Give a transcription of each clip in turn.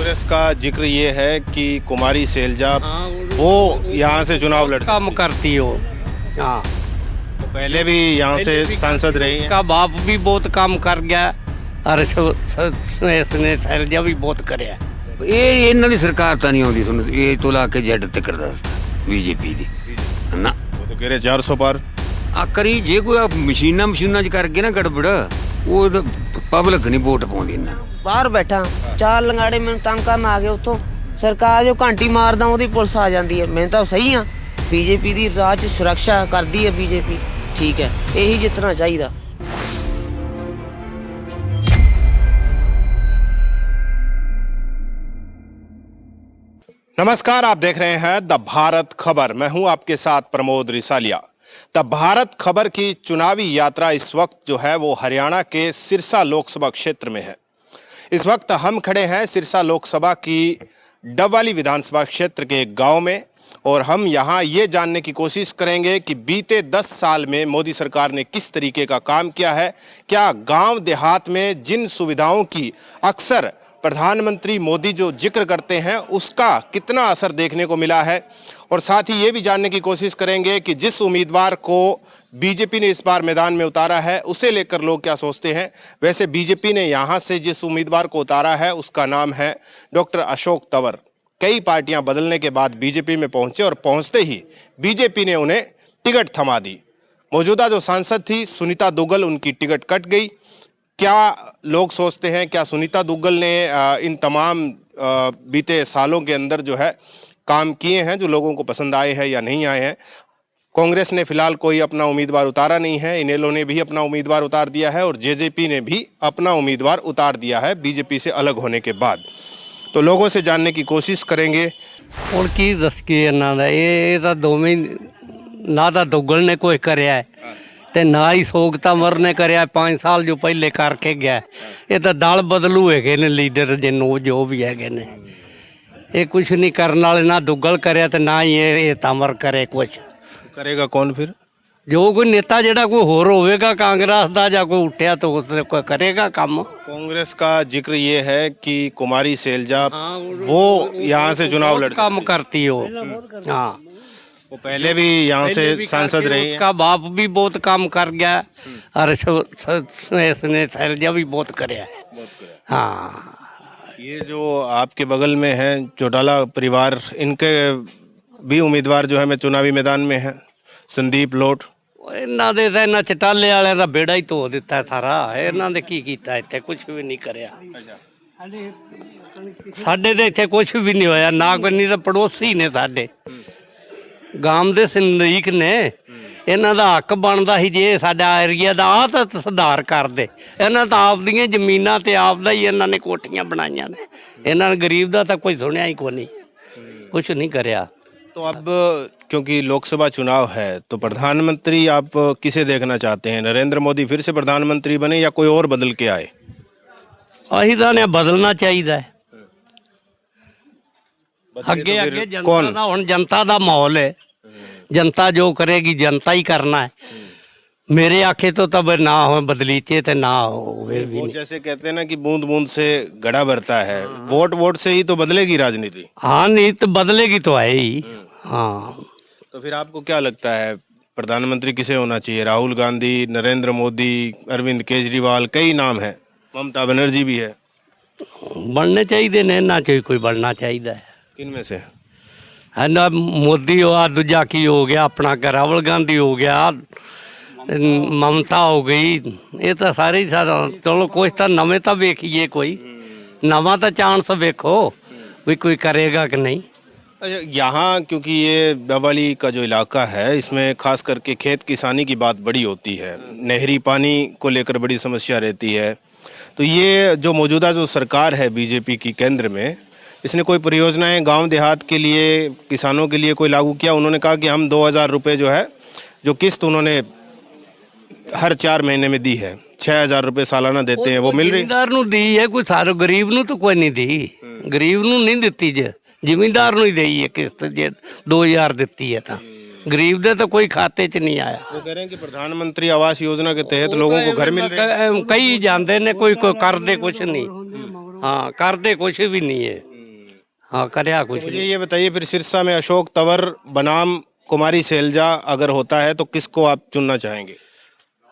कांग्रेस का जिक्र ये है कि कुमारी शैलजा वो यहाँ से चुनाव लड़ काम करती हो। हाँ, तो पहले भी यहाँ से सांसद रही हैं। का बाप भी बहुत काम कर गया और इसने शैलजा भी बहुत करे। ਇਹ ਇਹਨਾਂ ਦੀ ਸਰਕਾਰ ਤਾਂ ਨਹੀਂ ਆਉਂਦੀ ਤੁਹਾਨੂੰ ਇਹ ਤੋਂ ਲਾ ਕੇ ਜੈਡ ਤੱਕ ਦੱਸਦਾ ਬੀਜੇਪੀ ਦੀ ਨਾ वो तो कह रहे 400 पार। ਆ ਕਰੀ ਜੇ ਕੋਈ ਮਸ਼ੀਨਾਂ ਚ ਕਰਕੇ ਨਾ ਗੜਬੜ ਉਹ ਪਬਲਿਕ ਨਹੀਂ ਵੋਟ ਪਾਉਂਦੀ ਇਹਨਾਂ ਨੂੰ ਬਾਹਰ ਬੈਠਾ ਚਾਰ ਲੰਗਾੜੇ ਮੈਨੂੰ ਤੰਗ ਕਰਨ ਆ ਗਏ ਉੱਥੋਂ ਸਰਕਾਰ ਜੋ ਘੰਟੀ ਮਾਰਦਾ ਉਹਦੀ ਪੁਲਿਸ ਆ ਜਾਂਦੀ ਹੈ। ਮੈਂ ਤਾਂ ਸਹੀ ਆ, ਬੀਜੇਪੀ ਦੀ ਰਾਜ ਸੁਰੱਖਿਆ ਕਰਦੀ ਹੈ ਬੀਜੇਪੀ, ਠੀਕ ਹੈ, ਇਹੀ ਜਿੱਤਣਾ ਚਾਹੀਦਾ। नमस्कार, आप देख रहे हैं द भारत खबर। मैं हूं आपके साथ प्रमोद रिसालिया। द भारत खबर की चुनावी यात्रा इस वक्त जो है वो हरियाणा के सिरसा लोकसभा क्षेत्र में है। इस वक्त हम खड़े हैं सिरसा लोकसभा की डबवाली विधानसभा क्षेत्र के एक गांव में और हम यहां ये जानने की कोशिश करेंगे कि बीते 10 साल में मोदी सरकार ने किस तरीके का काम किया है। क्या गांव देहात में जिन सुविधाओं की अक्सर प्रधानमंत्री मोदी जो जिक्र करते हैं उसका कितना असर देखने को मिला है, और साथ ही ये भी जानने की कोशिश करेंगे कि जिस उम्मीदवार को बीजेपी ने इस बार मैदान में उतारा है उसे लेकर लोग क्या सोचते हैं। वैसे बीजेपी ने यहाँ से जिस उम्मीदवार को उतारा है उसका नाम है डॉक्टर अशोक तंवर। कई पार्टियां बदलने के बाद बीजेपी में पहुंचे और पहुंचते ही बीजेपी ने उन्हें टिकट थमा दी। मौजूदा जो सांसद थी सुनीता दुग्गल, उनकी टिकट कट गई। क्या लोग सोचते हैं, क्या सुनीता दुग्गल ने इन तमाम बीते सालों के अंदर जो है काम किए हैं जो लोगों को पसंद आए हैं या नहीं आए हैं। कांग्रेस ने फिलहाल कोई अपना उम्मीदवार उतारा नहीं है, इनेलो ने भी अपना उम्मीदवार उतार दिया है और जेजेपी ने भी अपना उम्मीदवार उतार दिया है बीजेपी से अलग होने के बाद। तो लोगों से जानने की कोशिश करेंगे। और की दस के इन्हों का ये तो दोवें ना तो दुग्गल ने कोई कराया है ते ना ही अशोक तंवर ने कराया 5 साल जो पहले करके गया। ये तो दल बदलू है ने लीडर जिन्हों जो भी है ने, ये कुछ नहीं करने वाले, ना दुग्गल करे तो ना ही ये तंवर करे। कुछ करेगा कौन फिर? जो कोई नेता जड़ा कोई होर होगा कांग्रेस का या कोई उठा तो उसने कोई करेगा काम। कांग्रेस का जिक्र ये है कि कुमारी शैलजा वो यहाँ से चुनाव लड़ काम करती हो। हाँ, वो पहले भी यहाँ से सांसद रही हैं। उसका बाप भी बहुत काम कर गया और इसने शैलजा भी बहुत कराया। हाँ, ये जो आपके बगल में है चौटाला परिवार, इनके भी उम्मीदवार जो है मैं चुनावी मैदान में है, संदीप लोट। ਇਹਨਾਂ ਦੇ ਤਾਂ ਇਹਨਾਂ ਚਟਾਲੇ ਵਾਲਿਆਂ ਦਾ ਬੇੜਾ ਹੀ ਧੋ ਦਿੱਤਾ ਸਾਰਾ। ਇਹਨਾਂ ਦੇ ਕੀ ਕੀਤਾ ਇੱਥੇ? ਕੁਝ ਵੀ ਨਹੀਂ ਕਰਿਆ ਸਾਡੇ ਦੇ ਇੱਥੇ, ਕੁਝ ਵੀ ਨਹੀਂ ਹੋਇਆ। ਨਾ ਕੋਈ, ਨਹੀਂ ਤਾਂ ਪੜੋਸੀ ਨੇ ਸਾਡੇ ਗਾਮ ਦੇ ਸਿੰਦੀਕ ਨੇ। ਇਹਨਾਂ ਦਾ ਹੱਕ ਬਣਦਾ ਸੀ ਜੇ ਸਾਡਾ ਏਰੀਆ ਦਾ ਆਹ ਤਾਂ ਸੁਧਾਰ ਕਰਦੇ। ਇਹਨਾਂ ਤਾਂ ਆਪਦੀਆਂ ਜ਼ਮੀਨਾਂ ਤੇ ਆਪਦਾ ਹੀ ਇਹਨਾਂ ਨੇ ਕੋਠੀਆਂ ਬਣਾਈਆਂ ਨੇ। ਇਹਨਾਂ ਨੇ ਗਰੀਬ ਦਾ ਤਾਂ ਕੋਈ ਸੁਣਿਆ ਹੀ ਕੋਈ ਨਹੀਂ, ਕੁਝ नहीं करिया। तो अब क्योंकि लोकसभा चुनाव है तो प्रधानमंत्री आप किसे देखना चाहते हैं? नरेंद्र मोदी फिर से प्रधानमंत्री बने या कोई और बदल के आए? अही ਤਾਂ ਨੇ ਬਦਲਣਾ ਚਾਹੀਦਾ ਹੈ। ਅੱਗੇ ਅੱਗੇ ਜਨਤਾ ਦਾ, ਹੁਣ ਜਨਤਾ ਦਾ ਮਾਹੌਲ ਹੈ। जनता जो करेगी जनता ही करना है। मेरे आखे तो तब ना हो बदलीचे तो ना हो। वो जैसे कहते हैं ना कि बूंद बूंद से घड़ा भरता है, वोट से ही तो बदलेगी राजनीति। हाँ, नहीं तो बदलेगी तो है ही। हाँ, तो फिर आपको क्या लगता है प्रधानमंत्री किसे होना चाहिए? राहुल गांधी, नरेंद्र मोदी, अरविंद केजरीवाल, कई नाम है, ममता बनर्जी भी है। बनने चाहिए ने ना चाहिए, कोई बनना चाहिए। किनमें से? है ना, मोदी हो, दूजा की हो गया अपना, राहुल गांधी हो गया, ममता हो गई। ये तो सारे ही सारा। चलो कुछ तो नवे तो वेखिए, कोई नवा तो चांस वेखो भी कोई करेगा कि नहीं। अच्छा, यहाँ क्योंकि ये डबवाली का जो इलाका है इसमें खास करके खेत किसानी की बात बड़ी होती है, नहरी पानी को लेकर बड़ी समस्या रहती है। तो ये जो मौजूदा जो सरकार है बीजेपी की केंद्र में, इसने कोई परियोजनाएं गांव देहात के लिए, किसानों के लिए कोई लागू किया? उन्होंने कहा कि हम 2000 रुपये जो है, जो किस्त उन्होंने हर 4 महीने में दी है, 6000 रुपये सालाना देते हैं, वो मिल रही? ਜ਼ਿਮੀਂਦਾਰ ਨੂੰ दी है, कोई सारे गरीब ਨੂੰ तो कोई नहीं दी। गरीब ਨੂੰ नहीं ਦਿੱਤੀ ਜੇ, ਜ਼ਿਮੀਂਦਾਰ ਨੂੰ ही दी है किस्त। जे 2000 ਦਿੱਤੀ है तो गरीब दे तो कोई खाते च नहीं आया। वो कह रहे हैं कि प्रधानमंत्री आवास योजना के तहत लोगों को घर मिल रहे हैं। कई जाते ने, कोई करते कुछ नहीं। हाँ, करते कुछ भी नहीं है। हाँ करया कुछ मुझे ये बताइए फिर सिरसा में अशोक तंवर बनाम कुमारी शैलजा अगर होता है तो किसको आप चुनना चाहेंगे?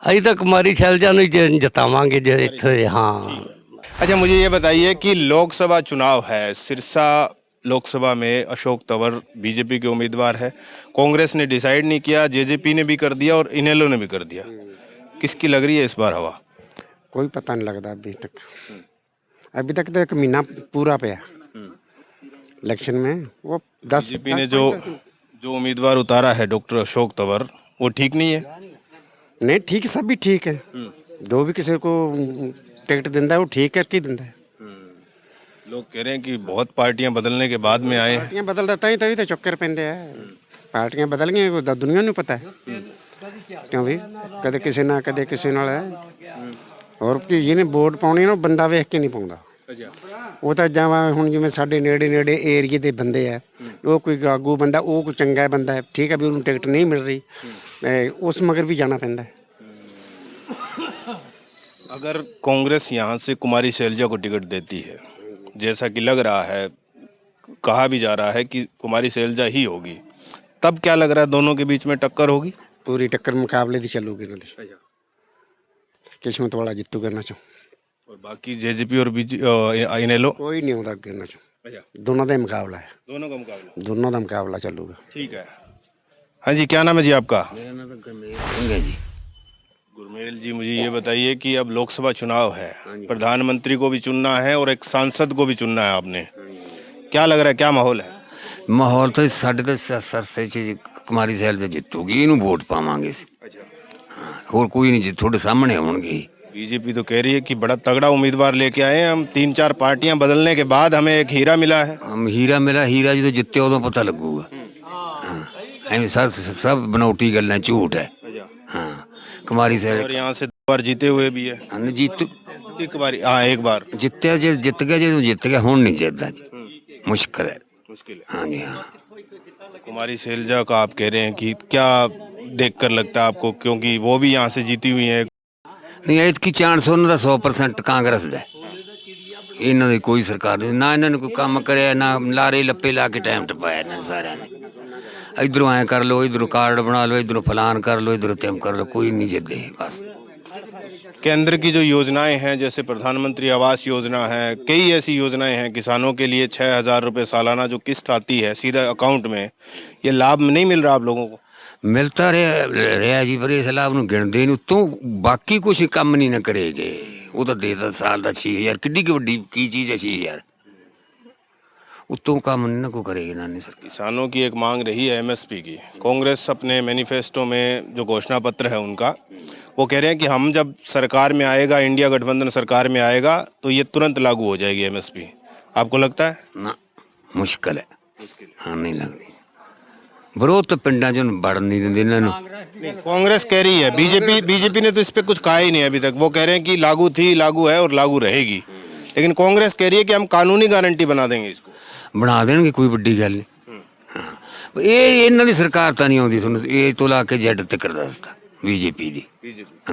अभी तक कुमारी शैलजा ਨੂੰ ਜਿਤਾਵਾਂਗੇ ਜੇ ਇੱਥੇ हाँ। अच्छा मुझे ये बताइए कि लोकसभा चुनाव है, सिरसा लोकसभा में अशोक तंवर बीजेपी के उम्मीदवार है, कांग्रेस ने डिसाइड नहीं किया, जेजेपी ने भी कर दिया और इनेलो ने भी कर दिया, किसकी लग रही है इस बार हवा? कोई पता नहीं लगता अभी तक तो एक महीना पूरा पे इलेक्शन में वो 10 बीजेपी ने जो उम्मीदवार उतारा है डॉक्टर अशोक तंवर, वो ठीक नहीं है? नहीं ठीक सब भी ठीक है जो भी किसी को टिकट दिंदा है वो ठीक करके दिंदा है लोग कह रहे हैं कि बहुत पार्टियां बदलने के बाद में आए हैं। पार्टियां बदल देता ही तभी तो चक्कर पेंदे है पार्टियां बदल गई वो दुनिया ਨੂੰ पता है क्यों भी कदे किसी ना कदे किसी नाल है और कि ਜਿਹਨੇ ਵੋਟ ਪਾਉਣੀ ਨਾ ਬੰਦਾ ਵੇਖ ਕੇ ਨਹੀਂ ਪਾਉਂਦਾ ਉਹ ਤਾਂ ਜਾਵਾਂ ਹੁਣ ਜਿਵੇਂ ਸਾਡੇ ਨੇੜੇ ਏਰੀਏ ਦੇ ਬੰਦੇ ਆ ਉਹ ਕੋਈ ਆਗੂ ਬੰਦਾ ਉਹ ਕੋਈ ਚੰਗਾ ਬੰਦਾ ਹੈ ਠੀਕ ਹੈ ਵੀ ਉਹਨੂੰ ਟਿਕਟ ਨਹੀਂ ਮਿਲ ਰਹੀ ਉਸ ਮਗਰ ਵੀ ਜਾਣਾ ਪੈਂਦਾ ਹੈ अगर कांग्रेस यहाँ से कुमारी शैलजा को टिकट देती है, जैसा कि लग रहा है, कहा भी जा रहा है कि कुमारी शैलजा ही होगी, तब क्या लग रहा है दोनों के बीच में टक्कर होगी? पूरी टक्कर मुकाबले की चलूगी ਇਹਨਾਂ ਦੀ किस्मत वाला जितू करना चाहूँ और बाकी जेजेपी और इनेलो कोई नहीं आਉਂਦਾ ਅੱਗੇ ਇਹਨਾਂ ਚੋਂ दोनों का ही मुकाबला है दोनों का मुकाबला? दोनों का मुकाबला चलूगा ठीक है। हाँ जी, क्या नाम है जी आपका? ਮੇਰਾ ਨਾਮ ਤਾਂ ਗੁਰਮੇਲ ਸਿੰਘ ਹੈ ਜੀ। गुरमेल जी, मुझे ये बताइए कि अब लोकसभा चुनाव है, प्रधानमंत्री को भी चुनना है और एक सांसद को भी चुनना है आपने, क्या लग रहा है, क्या माहौल है? ਮਾਹੌਲ ਤਾਂ ਸਾਡੇ ਤਾਂ ਸਰਸੇ 'ਚ ਕੁਮਾਰੀ ਸ਼ੈਲਜਾ ਜਿੱਤੂਗੀ, ਇਹਨੂੰ ਵੋਟ ਪਾਵਾਂਗੇ ਅਸੀਂ। ਹਾਂ, ਹੋਰ ਕੋਈ ਨਹੀਂ ਜੀ, ਤੁਹਾਡੇ ਸਾਹਮਣੇ ਆਉਣਗੇ। बीजेपी तो कह रही है कि बड़ा तगड़ा उम्मीदवार लेके आए हैं हम, 3-4 पार्टियां बदलने के बाद हमें एक हीरा मिला है। ਹਮ ਹੀਰਾ ਮਿਲਾ, ਹੀਰਾ ਜਦੋਂ ਜਿੱਤੇ ਉਦੋਂ ਪਤਾ ਲੱਗੂਗਾ। ਹਾਂ ਐਵੇਂ ਸਭ ਬਣਾਉਟੀ ਗੱਲਾਂ ਝੂਠ ਹੈ। ਹਾਂ ਕੁਮਾਰੀ और ਸ਼ੈਲਜਾ यहाँ से 2 बार जीते हुए भी है। ਹਨ ਜੀਤ एक बार, हाँ एक बार ਜਿੱਤਿਆ, ਜੇ ਜਿੱਤ ਗਿਆ, ਜਦੋਂ ਜਿੱਤ ਗਿਆ ਹੁਣ ਨਹੀਂ ਜਿੱਤਦਾ ਜੀ, ਮੁਸ਼ਕਲ ਹੈ। मुश्किल है। हाँ जी हाँ। कुमारी शैलजा का आप कह रहे हैं कि क्या देखकर लगता है आपको, क्योंकि वो भी यहाँ से जीती हुई है? ਨਹੀਂ ਐਤਕੀ ਚਾਂਸ ਉਹਨਾਂ ਦਾ 100% ਕਾਂਗਰਸ ਦਾ ਹੈ। ਇਹਨਾਂ ਦੀ ਕੋਈ ਸਰਕਾਰ ਨਹੀਂ, ਨਾ ਇਹਨਾਂ ਨੇ ਕੋਈ ਕੰਮ ਕਰਿਆ, ਨਾ ਲਾਰੇ ਲੱਪੇ ਲਾ ਕੇ ਟਾਈਮ ਟਪਾਇਆ ਇਹਨਾਂ ਨੇ ਸਾਰਿਆਂ ਨੇ। ਇਧਰੋਂ ਐਂ ਕਰ ਲਓ, ਇਧਰੋਂ ਕਾਰਡ ਬਣਾ ਲਓ, ਇਧਰੋਂ ਫਲਾਨ ਕਰ ਲਓ, ਇਧਰੋਂ ਤਿਮ ਕਰ ਲਓ, ਕੋਈ ਨਹੀਂ ਜਿੱਦੇ बस। केंद्र की जो योजनाएं हैं, जैसे प्रधानमंत्री आवास योजना है, कई ऐसी योजनाएं हैं किसानों के लिए, 6,000 रुपये सालाना जो किस्त आती है सीधा अकाउंट में, ये लाभ नहीं मिल रहा आप लोगों को? ਮਿਲਦਾ ਰਿਹਾ ਜੀ, ਪਰ ਇਸ ਲਾਭ ਨੂੰ ਗਿਣਦੇ ਨਹੀਂ, ਉੱਤੋਂ ਬਾਕੀ ਕੁਛ ਕੰਮ ਨਹੀਂ ਨਾ ਕਰੇਗੇ। ਉਹ ਤਾਂ ਦੇਦਾ ਸਾਲ ਦਾ 6,000, ਕਿੱਡੀ ਕੁ ਵੱਡੀ ਕੀ ਚੀਜ਼ ਹੈ 6,000, ਉੱਤੋਂ ਕੰਮ ਨਹੀਂ ਨਾ ਕੋਈ ਕਰੇਗੀ ਨਾ ਨਹੀਂ ਸਰਕਾਰ। किसानों की एक मांग रही है एमएसपी की, कांग्रेस अपने मैनिफेस्टो में जो घोषणा पत्र है उनका, वो कह रहे हैं कि हम जब सरकार में आएगा, इंडिया गठबंधन सरकार में आएगा तो ये तुरंत लागू हो जाएगी एमएसपी, आपको लगता है? ਨਾ ਮੁਸ਼ਕਲ ਹੈ। ਹਾਂ ਨਹੀਂ ਲੱਗਦੀ, ਵਿਰੋਧ ਤਾਂ ਪਿੰਡਾਂ 'ਚ ਵੜਨ ਨਹੀਂ ਦਿੰਦੇ ਇਹਨਾਂ ਨੂੰ। नहीं, कांग्रेस कह रही है, बीजेपी ने तो इस पर कुछ कहा ही नहीं अभी तक, वो कह रहे हैं कि लागू थी, लागू है और लागू रहेगी, लेकिन कांग्रेस कह रही है कि हम कानूनी गारंटी बना देंगे इसको। ਬਣਾ ਦੇਣਗੇ, ਕੋਈ ਵੱਡੀ ਗੱਲ ਨਹੀਂ। ਹਾਂ ਇਹ ਇਹਨਾਂ ਦੀ ਸਰਕਾਰ ਤਾਂ ਨਹੀਂ ਆਉਂਦੀ, ਤੁਹਾਨੂੰ ਇਹ ਤੋਂ ਲਾ ਕੇ ਜੈਡ ਤੱਕ ਦੱਸਦਾ ਬੀਜੇਪੀ ਦੀ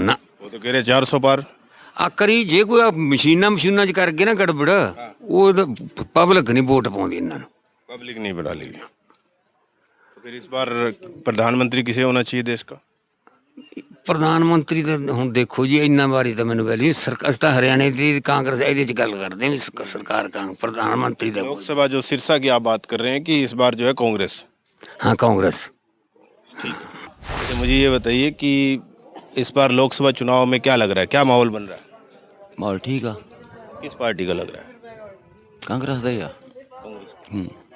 ਨਾ। वो तो कह रहे 400 पार। ਆ ਕਰੀ ਜੇ ਕੋਈ ਮਸ਼ੀਨਾਂ 'ਚ ਕਰਕੇ ਨਾ ਗੜਬੜ, ਉਹ ਪਬਲਿਕ ਨਹੀਂ ਵੋਟ ਪਾਉਂਦੀ ਇਹਨਾਂ ਨੂੰ। पब्लिक नहीं बढ़ा लेगी, तो फिर इस बार प्रधानमंत्री किसे होना चाहिए देश का? ਪ੍ਰਧਾਨ ਮੰਤਰੀ ਤਾਂ ਹੁਣ ਦੇਖੋ ਜੀ, ਇੰਨਾ ਵਾਰੀ ਤਾਂ ਮੈਨੂੰ ਵੈਲੀ ਸਰਕਾਰ ਤਾਂ ਹਰਿਆਣੇ ਦੀ ਕਾਂਗਰਸ ਇਹਦੇ 'ਚ ਗੱਲ ਕਰਦੇ ਵੀ ਸਰਕਾਰ ਪ੍ਰਧਾਨ ਮੰਤਰੀ ਦਾ। लोकसभा जो सिरसा की आप बात कर रहे हैं कि इस बार जो है कांग्रेस। हाँ कांग्रेस। तो मुझे ये बताइए कि इस बार लोकसभा चुनाव में क्या लग रहा है, क्या माहौल बन रहा है? माहौल ठीक है, किस पार्टी का लग रहा है? कांग्रेस का ही है।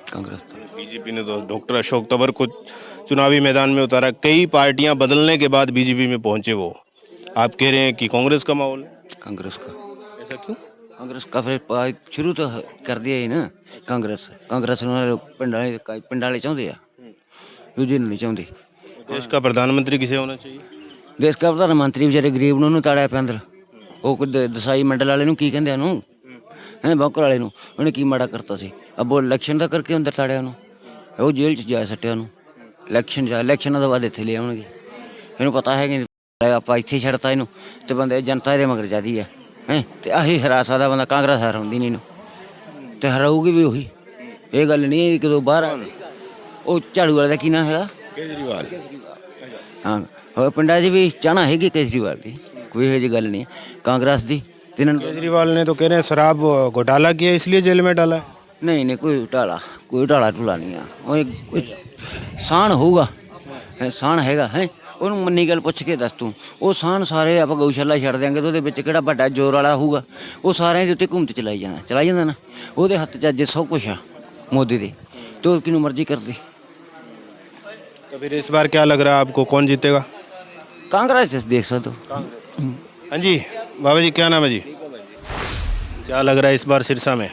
कांग्रेस का। बीजेपी ने तो डॉक्टर अशोक तंवर को चुनावी मैदान में उतारा, कई पार्टियां बदलने के बाद बीजेपी में पहुंचे वो, आप कह रहे हैं कि कांग्रेस का माहौल है? कांग्रेस का। ऐसा क्यों? कांग्रेस का फिर शुरू तो कर दिया ही ना, कांग्रेस ਨੂੰ ਪਿੰਡ ਵਾਲੇ ਚਾਹੁੰਦੇ ਆ, ਦੂਜੇ ਨੂੰ ਨਹੀਂ ਚਾਹੁੰਦੇ। देश का प्रधानमंत्री किसे होना चाहिए? ਦੇਸ਼ ਦਾ ਪ੍ਰਧਾਨ ਮੰਤਰੀ ਵਿਚਾਰੇ ਗਰੀਬ ਨੂੰ ਉਹਨੂੰ ਤਾੜਿਆ ਪਿਆ ਅੰਦਰ, ਉਹ ਦਸਾਈ ਮੰਡਲ ਵਾਲੇ ਨੂੰ ਕੀ ਕਹਿੰਦੇ ਉਹਨੂੰ, ਬੌਕਰ ਵਾਲੇ ਨੂੰ, ਉਹਨੇ ਕੀ ਮਾੜਾ ਕਰਤਾ ਸੀ? ਅੱਬੋ ਇਲੈਕਸ਼ਨ ਦਾ ਕਰਕੇ ਅੰਦਰ ਤਾੜਿਆ ਉਹਨੂੰ, ਉਹ ਜੇਲ੍ਹ 'ਚ ਜਾ ਸੱਟਿਆ ਉਹਨੂੰ। ਇਲੈਕਸ਼ਨਾਂ ਤੋਂ ਬਾਅਦ ਇੱਥੇ ਲੈ ਆਉਣਗੇ, ਇਹਨੂੰ ਪਤਾ ਹੈ ਕਿ ਆਪਾਂ ਇੱਥੇ ਛੱਡਤਾ ਇਹਨੂੰ, ਤੇ ਬੰਦੇ ਜਨਤਾ ਇਹਦੇ ਮਗਰ ਜ਼ਿਆਦੀ ਹੈ ਤੇ ਆਹੀ ਹਰਾ ਸਕਦਾ ਬੰਦਾ, ਕਾਂਗਰਸ ਹਰਾਉਂਦੀ ਨਹੀਂ ਇਹਨੂੰ, ਤੇ ਹਰਾਊਗੀ ਵੀ ਉਹੀ। ਇਹ ਗੱਲ ਨਹੀਂ ਹੈ ਕਿ ਜਦੋਂ ਬਾਹਰ ਆ ਉਹ ਝਾੜੂ ਵਾਲੇ ਦਾ ਕੀ ਨਾਂ ਹੈਗਾ केजरीवाल ਹਾਂ ਹੋਰ ਪਿੰਡਾਂ 'ਚ ਵੀ ਚਾਹਨਾ ਹੈਗੀ ਕੇਜਰੀਵਾਲ ਦੀ ਕੋਈ ਇਹੋ ਜਿਹੀ ਗੱਲ ਨਹੀਂ ਹੈ। ਕਾਂਗਰਸ ਦੀ ਤੇ ਇਹਨਾਂ ਨੂੰ केजरीवाल ने तो कह रहे हैं शराब घोटाला किया इसलिए जेल में डाला है। ਨਹੀਂ ਨਹੀਂ ਕੋਈ ਢਾਲਾ ਢੁਲਾ ਨਹੀਂ ਆ ਉਹ ਸਾਨ ਹੋਊਗਾ ਸਾਨ ਹੈਗਾ ਹੈ ਉਹਨੂੰ ਮੰਨੀ ਗੱਲ ਪੁੱਛ ਕੇ ਦੱਸ ਤੂੰ ਉਹ ਸਾਨ ਸਾਰੇ ਆਪਾਂ ਗਊਸ਼ਾਲਾ ਛੱਡ ਦਿਆਂਗੇ ਤੇ ਉਹਦੇ ਵਿੱਚ ਕਿਹੜਾ ਵੱਡਾ ਜ਼ੋਰ ਵਾਲਾ ਹੋਊਗਾ ਉਹ ਸਾਰਿਆਂ ਦੇ ਉੱਤੇ ਘੁੰਮਤ ਚਲਾਈ ਜਾਂਦਾ ਨਾ ਉਹਦੇ ਹੱਥ 'ਚ ਅੱਜ ਸਭ ਕੁਛ ਆ ਮੋਦੀ ਦੇ ਤੇ ਉਹ ਕਿਹਨੂੰ ਮਰਜ਼ੀ ਕਰਦੇ तो फिर इस बार क्या लग रहा है आपको कौन जीतेगा? ਕਾਂਗਰਸ 'ਚ ਦੇਖ ਸਕਦੇ ਹੋ हाँ जी बाबा जी क्या नाम है जी? क्या लग रहा है इस बार सिरसा में?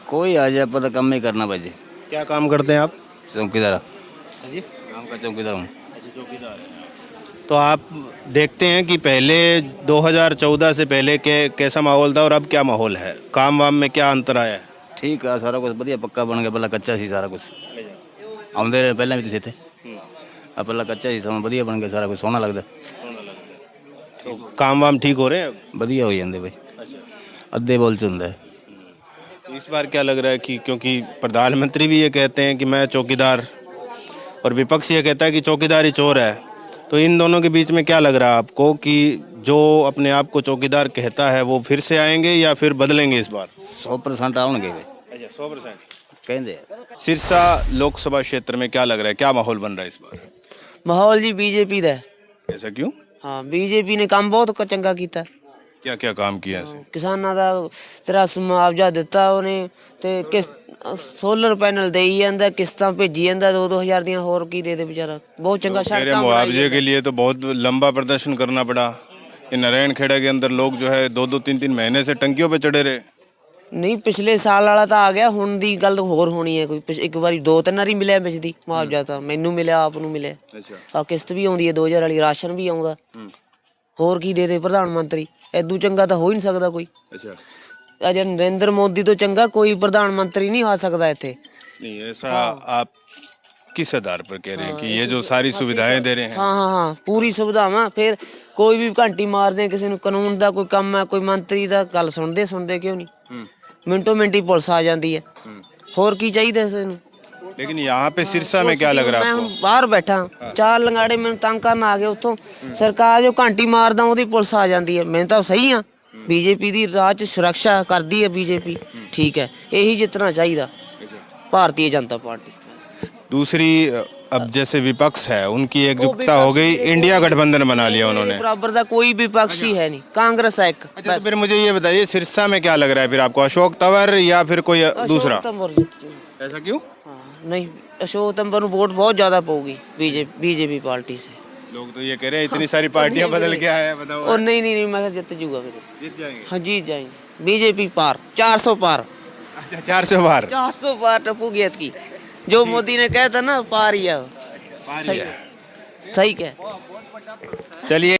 कोई आ जाए पता कम नहीं करना भाई जी। क्या काम करते हैं आप? चौकीदार जी काम का चौकीदार हूँ। तो आप देखते हैं कि पहले 2014 से पहले के कैसा माहौल था और अब क्या माहौल है, काम वाम में क्या अंतर आया है? ठीक है सारा कुछ बढ़िया पक्का बन गया, पहला कच्चा सी सारा कुछ आਉਂਦੇ ਰਹੇ ਪਹਿਲਾਂ ਵੀ ਤੁਸੀਂ ਇੱਥੇ ਆ ਪਹਿਲਾਂ ਕੱਚਾ ਸੀ ਸਮਾਂ ਵਧੀਆ ਬਣ ਗਿਆ ਸਾਰਾ ਕੁਝ ਸੋਹਣਾ ਲੱਗਦਾ तो काम वाम ठीक हो रहे हैं अब? ਵਧੀਆ ਹੋ ਜਾਂਦੇ ਬਈ ਅੱਧੇ ਬੋਲ ਚ ਹੁੰਦਾ ਹੈ। इस बार क्या लग रहा है कि क्योंकि प्रधानमंत्री भी ये कहते हैं कि मैं चौकीदार और विपक्ष ये कहता है कि चौकीदार ही चोर है, तो इन दोनों के बीच में क्या लग रहा है आपको कि जो अपने आप को चौकीदार कहता है वो फिर से आएंगे या फिर बदलेंगे इस बार? 100% आउणਗੇ ਬਈ अच्छा 100%। ਕਹਿੰਦੇ ਆ। सिरसा लोकसभा क्षेत्र में क्या लग रहा है, क्या माहौल बन रहा है इस बार? ਮਾਹੌਲ ਜੀ ਬੀਜੇਪੀ ਦਾ ਹੈ। ऐसा क्यों? ਹਾਂ ਬੀਜੇਪੀ ਨੇ ਕੰਮ ਬਹੁਤ ਚੰਗਾ ਕੀਤਾ। क्या क्या काम किया ऐसे? ਕਿਸਾਨਾਂ ਦਾ ਤੇਰਾ ਮੁਆਵਜ਼ਾ ਦਿੱਤਾ ਉਹਨੇ ਤੇ ਕਿਸ ਸੋਲਰ ਪੈਨਲ ਦੇਈ ਜਾਂਦਾ, ਕਿਸ਼ਤਾਂ ਭੇਜੀ ਜਾਂਦਾ 2-2000 ਦੀਆਂ, ਹੋਰ ਕੀ ਦੇ ਦੇ ਵਿਚਾਰਾ। बहुत चंगा मेरे सड़क मुआवजे के लिए तो बहुत लंबा प्रदर्शन करना पड़ा। ये नारायण खेड़ा के अंदर लोग जो है 2-3 महीने से टंकियों पे चढ़े रहे। ਨਹੀਂ ਪਿਛਲੇ ਸਾਲ ਵਾਲਾ ਤਾਂ ਆ ਗਿਆ, ਹੁਣ ਦੀ ਗੱਲ ਹੋਰ ਹੋਣੀ ਹੈ। ਕੋਈ ਇੱਕ ਵਾਰੀ 2-3 ਵਾਰੀ ਮਿਲਿਆ ਵਿੱਚ ਦੀ ਮੁਆਵਜ਼ਾ, ਤਾਂ ਮੈਨੂੰ ਮਿਲਿਆ, ਆਪ ਨੂੰ ਮਿਲਿਆ। ਆ ਕਿਸ਼ਤ ਵੀ ਆਉਂਦੀ ਹੈ 2000 ਵਾਲੀ, ਰਾਸ਼ਨ ਵੀ ਆਉਂਦਾ। ਹੋਰ ਕੀ ਦੇ ਦੇ ਪ੍ਰਧਾਨ ਮੰਤਰੀ, ਐਦੂ ਚੰਗਾ ਤਾਂ ਹੋ ਹੀ ਨਹੀਂ ਸਕਦਾ ਕੋਈ। अच्छा ਅਜੇ ਨਰਿੰਦਰ ਮੋਦੀ ਤੋਂ ਚੰਗਾ ਕੋਈ ਪ੍ਰਧਾਨ ਮੰਤਰੀ ਨਹੀਂ ਆ ਸਕਦਾ ਇੱਥੇ। नहीं ऐसा आप किस आधार पर कह रहे हैं कि ये जो सारी सुविधाएं दे रहे हैं? ਹਾਂ ਪੂਰੀ ਸੁਵਿਧਾਵਾਂ। ਫਿਰ ਕੋਈ ਵੀ ਘੰਟੀ ਮਾਰਦੇ ਕਿਸੇ ਨੂੰ, ਕਾਨੂੰਨ ਦਾ ਕੋਈ ਕੰਮ ਹੈ, ਕੋਈ ਮੰਤਰੀ ਦਾ ਗੱਲ ਸੁਣਦੇ ਕਿਉਂ ਨਹੀਂ? ਮਿੰਟੋ ਮਿੰਟੀ ਪੁਲਿਸ ਆ ਜਾਂਦੀ ਹੈ। ਹੋਰ ਕੀ ਚਾਹੀਦਾ ਇਸ ਨੂੰ? लेकिन यहाँ पे सिरसा में क्या लग रहा है ਮੈਂ आपको? ਹੁਣ ਬਾਹਰ ਬੈਠਾ, ਚਾਰ ਲੰਗਾੜੇ ਮੈਨੂੰ ਤੰਗ ਕਰਨ ਆ ਗਏ ਉੱਥੋਂ। ਸਰਕਾਰ ਜੋ ਘੰਟੀ ਮਾਰਦਾ ਉਹਦੀ ਪੁਲਿਸ ਆ ਜਾਂਦੀ ਹੈ। ਮੈਂ ਤਾਂ ਸਹੀ ਹਾਂ, ਬੀਜੇਪੀ ਦੀ ਰਾਜ 'ਚ ਸੁਰੱਖਿਆ ਕਰਦੀ ਹੈ ਬੀਜੇਪੀ, ਠੀਕ ਹੈ। ਇਹੀ ਜਿੱਤਣਾ ਚਾਹੀਦਾ ਭਾਰਤੀ ਜਨਤਾ ਪਾर्टी। दूसरी अब जैसे विपक्ष है उनकी एकजुटता हो गई, इंडिया गठबंधन बना लिया उन्होंने। बराबर का कोई विपक्ष ही है नहीं, कांग्रेस है एक। अच्छा तो फिर मुझे ये बताइए सिरसा में क्या लग रहा है फिर आपको, अशोक तंवर या फिर कोई दूसरा? अशोक तंवर जीत जाएगा। ऐसा क्यों? हाँ, नहीं अशोक तंवर को वोट बहुत ज्यादा पाऊगी बीजेपी पार्टी से। लोग तो ये कह रहे हैं इतनी सारी पार्टियां बदल के आए हैं, बताओ। और नहीं मैं जीत जूगा फिर। जीत जाएंगे? हाँ जीत जाएंगे बीजेपी पार, 400 पार। अच्छा 400 बार 400 पार टपूगी की, जो मोदी ने कहा था ना पार ही है। सही क्या? चलिए।